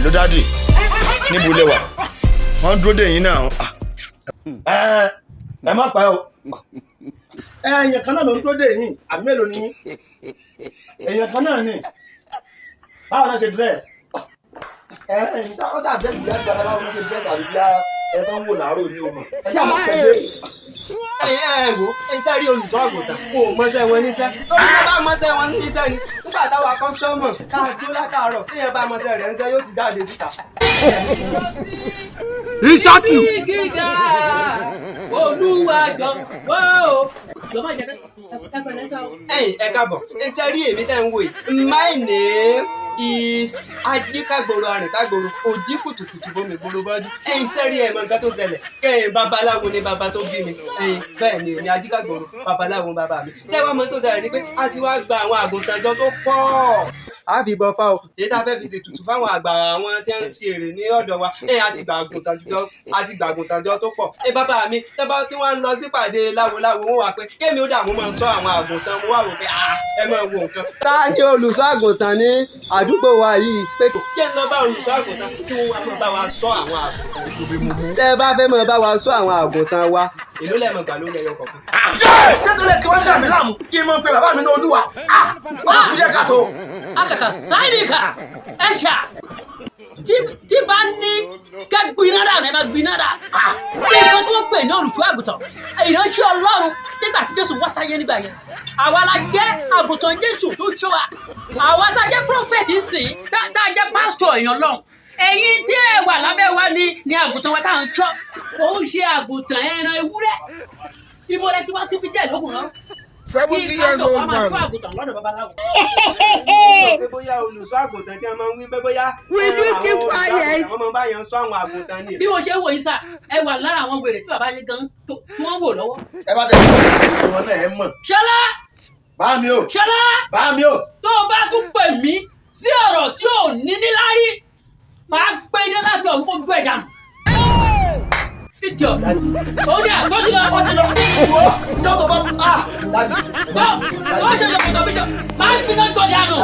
ló dádì níbo lẹ wà wọ́n dúró dè yín náà. Ẹ má pa ẹ́ o. Èèyàn kan náà ló ń dúró dè yín àbí mélòó ni yín? Èèyàn kan náà ni báwo náà ṣe dírẹ́sì? Ọjà dírẹ́sì bí i àgbàdo aláwọ̀ náà ṣe dírẹ́sì àbí bí ẹ tó ń wò láàárọ̀ ní ọmọ. Ẹ ṣáà máa pẹ́ dé. Wo ẹ sáré olùtọ́ àgùntàn kò mọṣẹ́ wọn níṣẹ́ lórí tó bá mọṣẹ́ wọn níṣẹ́ ni nígbà táwa kọ́sítọ́mọ̀ káà dúró látàárọ̀ téèyàn bá mọṣẹ́ rẹ̀ níṣẹ́ yóò ti jáde síta. Ìṣàkì. Gíga Olúwa jọ̀wọ́ jọ̀wọ́ má jẹ́ ẹ pẹ̀lẹ́ sọ. Ẹ káàbọ̀ ẹ sáré èmi tẹ́ ń wò yìí my name is Ajíkàgbòrò Àrìnkágbòrò òjì kùtùkùtù bomi gbòòrò bọ́jú sẹ́rí ẹ̀ mọ nǹkan tó ṣẹlẹ̀ babaláwo ni bàbá tó bí mi bẹ́ẹ̀ ni èmi Ajíkàgbòrò babaláwo bàbá mi ṣé wàá mọ tó ṣẹlẹ̀ ni pé a ti wá gba àwọn àgùntànjọ tó pọ̀ a fi bọ fa o èyí tá a fẹ́ fi ṣètùtù fáwọn àgbà àwọn tí wọ́n ń ṣe èrè ní ọ̀dọ̀ wa a ti gba àgùntànjọ tó pọ̀ bàbá mi tẹ́bá tí wọ́n ń lọ sípàdé láwoláwo wọ́n wà pé kémi ó dààmú máa sọ àwọn àgùntàn mo wà wò pé ẹ máa wo nǹkan. ta ni olùṣọ́ àgùntàn ní àdúgbò wa yìí pé kí ẹ lọ bá olùṣọ́ àgùntàn kí wọ́n wá máa bá wa ṣọ́ àwọn àgùntàn. tẹ́ ẹ bá fẹ́ máa bá wa ṣọ́ àwọn àgùntàn wa èló lẹ́ẹ̀mọ̀ gbà ló ń ẹyọ kọ̀ọ̀kan. Ṣé tó lè tí wọ́n dà mí láàmú kí n mọ̀ pé bàbá mi ní Olúwa? Ó kù díẹ̀ káàtó. Akàkà sáyidìkà ẹ̀ṣà tí bá ní kẹ́ gbinára ẹ̀ máa gbinára. Nǹkan tó ń pè ní olùṣọ́ àgùntàn ìránṣẹ́ Ọlọ́run nígbà tí Jésù wá sáyé nígbà yẹn. Àwa la jẹ́ àgùntàn Jésù tó ṣọ́ wa. Àwa tá a jẹ́ prọfẹ̀tì sìn tá a jẹ́ pásítọ̀ èèyàn lọ́hùn. Ẹ̀yin tí ẹ wà lábẹ́ wa ni àgùntàn wa tá à ń ṣọ́. Ó ń ṣe àgùntàn ẹran ewúrẹ́. Ibo lẹ ti wá síbi jẹ́ ìlókùn náà. 70 years old man. pé bóyá olùṣọ́ àgùntàn tí a máa ń wí pé bóyá àwọn ọmọ bá yẹn sọ àwọn àgùntàn ni. Bí mo ṣe ń wò yín sá ẹ wà lára àwọn wèrè tí bàbá yín gan tí wọ́n wò lọ́wọ́. Ẹ bá tẹ̀lé ìwọ náà ẹ mọ̀. Ṣọlá. Bá mi o. Ṣọlá. Bá mi o. Tó o bá tún pè mí sí ọ̀rọ̀ tí ò ní níláárí máa gbé iná láti ọ̀hún kó gbé dànù. Ìjọ ó ní àtọ́jú lọ. Ó ti lọ. Wo dọ́tọ̀ bá Bọ́ ṣe ṣe kòtò bíjọ máa ń fi náà gbọ́dọ̀ àná.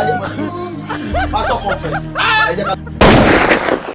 Pastor conference. Ẹ jẹ́ ká